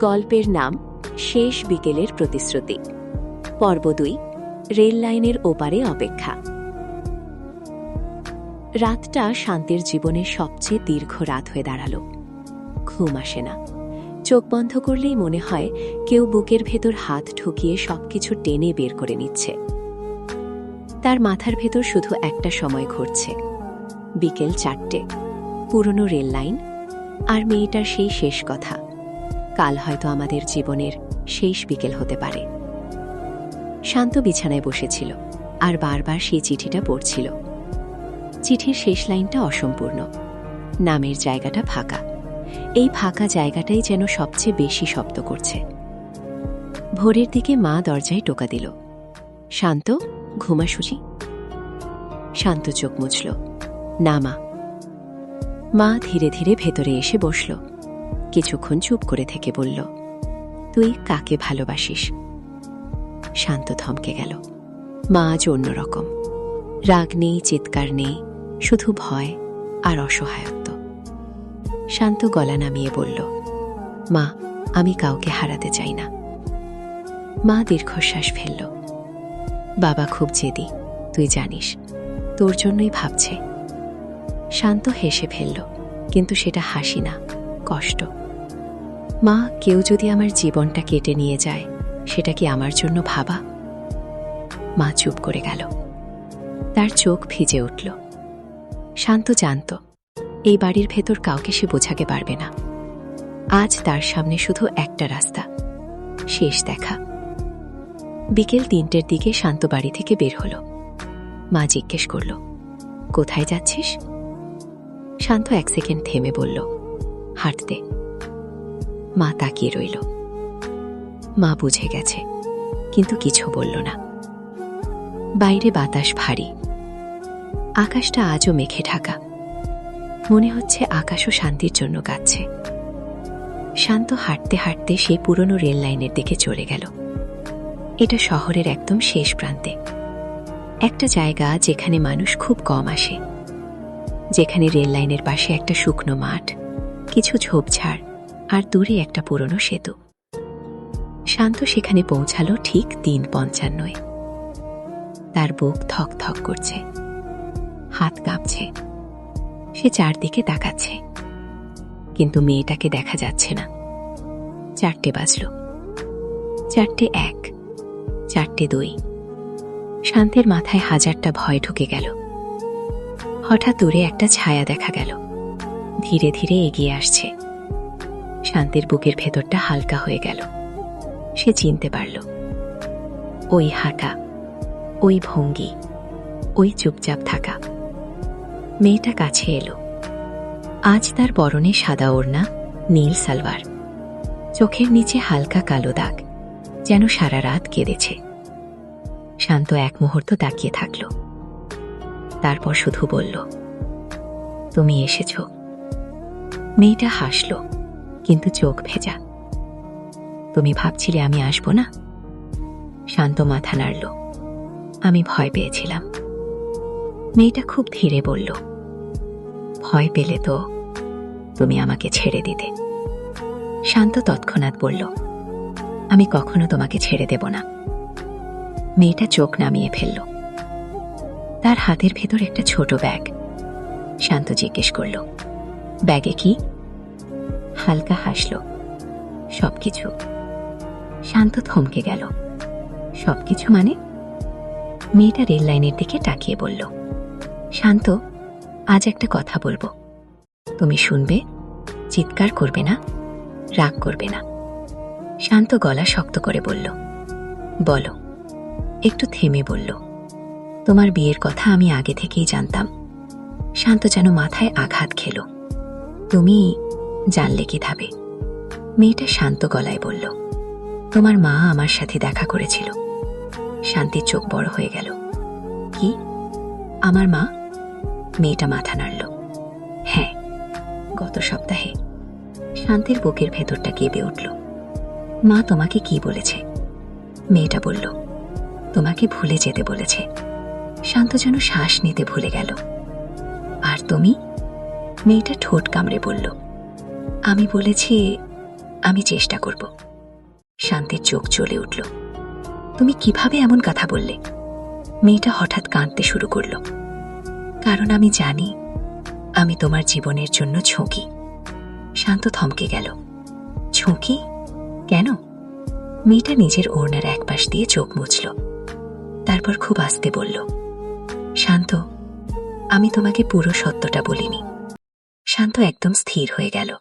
গল্পের নাম শেষ বিকেলের প্রতিশ্রুতি। পর্ব ২, রেল লাইনের ওপারে অপেক্ষা। রাতটা শান্তির জীবনের সবচেয়ে দীর্ঘ রাত হয়ে দাঁড়াল। ঘুম আসে না। চোখ বন্ধ করলেই মনে হয় কেউ বুকের ভেতর হাত ঢুকিয়ে সবকিছু টেনে বের করে নিচ্ছে। তার মাথার ভেতর শুধু একটা সময় ঘুরছে, বিকেল ৪টে, পুরনো রেল লাইন, আর মেয়েটার সেই শেষ কথা, কাল হয়তো আমাদের জীবনের শেষ বিকেল হতে পারে। শান্ত বিছানায় বসেছিল আর বারবার সেই চিঠিটা পড়ছিল। চিঠির শেষ লাইনটা অসম্পূর্ণ, নামের জায়গাটা ফাঁকা। এই ফাঁকা জায়গাটাই যেন সবচেয়ে বেশি শব্দ করছে। ভোরের দিকে মা দরজায় টোকা দিল। শান্ত, ঘুমা সুজি। শান্ত চোখ মুছল। না মা। মা ধীরে ধীরে ভেতরে এসে বসল। কিছুক্ষণ চুপ করে থেকে বলল, তুই কাকে ভালোবাসিস? শান্ত থমকে গেল। মা আজ অন্যরকম। রাগ নেই, চিৎকার নেই, শুধু ভয় আর অসহায়ত্ব। শান্ত গলা নামিয়ে বলল, মা, আমি কাউকে হারাতে চাই না। মা দীর্ঘশ্বাস ফেলল। বাবা খুব জেদি, তুই জানিস, তোর জন্যই ভাবছে। শান্ত হেসে ফেলল, কিন্তু সেটা হাসি না, কষ্ট। মা, কেউ যদি আমার জীবনটা কেটে নিয়ে যায়, সেটা কি আমার জন্য ভাবা? মা চুপ করে গেল। তার চোখ ভিজে উঠল। শান্ত জানত এই বাড়ির ভেতর কাউকে সে বোঝাতে পারবে না। আজ তার সামনে শুধু একটা রাস্তা, শেষ দেখা। বিকেল ৩টের দিকে শান্ত বাড়ি থেকে বের হল। মা জিজ্ঞেস করল, কোথায় যাচ্ছিস? শান্ত ১ সেকেন্ড থেমে বলল, হাঁটতে। মা তাকিয়ে রইল। মা বুঝে গেছে, কিন্তু কিছু বলল না। বাইরে বাতাস ভারী। আকাশটা আজও মেঘে ঢাকা। মনে হচ্ছে আকাশও শান্তির জন্য কাঁদছে। শান্ত হাঁটতে হাঁটতে সেই পুরনো রেল লাইনের দিকে চলে গেল। এটা শহরের একদম শেষ প্রান্তে, একটা জায়গা যেখানে মানুষ খুব কম আসে, যেখানে রেল লাইনের পাশে একটা শুকনো মাঠ, কিছু ঝোপঝাড় আর দূরে একটা পুরনো সেতু। শান্ত সেখানে পৌঁছালো ঠিক ৩:৫৫। তার বুক থক থক করছে, হাত কাঁপছে। সে চারদিকে তাকাচ্ছে, কিন্তু মেয়েটাকে দেখা যাচ্ছে না। ৪টে বাজল। ৪টে ১, ৪টে ২। শান্তের মাথায় হাজারটা ভয় ঢুকে গেল। হঠাৎ দূরে একটা ছায়া দেখা গেল, ধীরে ধীরে এগিয়ে আসছে। শান্তির বুকের ভেতরটা হালকা হয়ে গেল। সে চিনতে পারল, ওই হাঁটা, ওই ভঙ্গি, ওই চুপচাপ থাকা। মেয়েটা কাছে এলো। আজ তার পরনে সাদা ওড়না, নীল সালোয়ার, চোখের নিচে হালকা কালো দাগ, যেন সারা রাত কেঁদেছে। শান্ত ১ মুহূর্ত তাকিয়ে থাকল, তারপর শুধু বলল, তুমি এসেছ। মেয়েটা হাসল, কিন্তু চোখ ভেজা। তুমি ভাবছিলে আমি আসব না? শান্ত মাথা নাড়ল। আমি ভয় পেয়েছিলাম। মেয়েটা খুব ধীরে বলল, ভয় পেলে তো তুমি আমাকে ছেড়ে দিতে। শান্ত তৎক্ষণাৎ বলল, আমি কখনো তোমাকে ছেড়ে দেব না। মেয়েটা চোখ নামিয়ে ফেলল। তার হাতের ভেতর একটা ছোট ব্যাগ। শান্ত জিজ্ঞেস করল, ব্যাগে কি? হালকা হাসল, সবকিছু। শান্ত থমকে গেল। সবকিছু মানে? মেয়েটা রেল লাইনের দিকে তাকিয়ে বলল, শান্ত, আজ একটা কথা বলবো, তুমি শুনবে, চিৎকার করবে না, রাগ করবে না। শান্ত গলা শক্ত করে বলল, বলো। একটু থেমে বলল, তোমার বিয়ের কথা আমি আগে থেকেই জানতাম। শান্ত যেন মাথায় আঘাত খেল। তুমি জানলে কিভাবে? মেয়েটা শান্ত গলায় বলল, তোমার মা আমার সাথে দেখা করেছিল। শান্তির চোখ বড় হয়ে গেল। কি? আমার মা? মেয়েটা মাথা নাড়ল। হ্যাঁ, গত সপ্তাহে। শান্তির বুকের ভেতরটা কেঁপে উঠল। মা তোমাকে কি বলেছে? মেয়েটা বলল, তোমাকে ভুলে যেতে বলেছে। শান্ত যেন শ্বাস নিতে ভুলে গেল। আর তুমি? মেয়েটা ঠোঁট কামড়ে বলল, আমি বলেছি আমি চেষ্টা করব। শান্তির চোখ জ্বলে উঠল। তুমি কিভাবে এমন কথা বললে? মেয়েটা হঠাৎ কাঁদতে শুরু করল। কারণ আমি জানি আমি তোমার জীবনের জন্য ঝুঁকি। শান্ত থমকে গেল। ঝুঁকি? কেন? মেয়েটা নিজের ওড়নার একপাশ দিয়ে চোখ মুছল। তারপর খুব আস্তে বলল, শান্ত, আমি তোমাকে পুরো সত্যটা বলিনি। শান্ত একদম স্থির হয়ে গেল।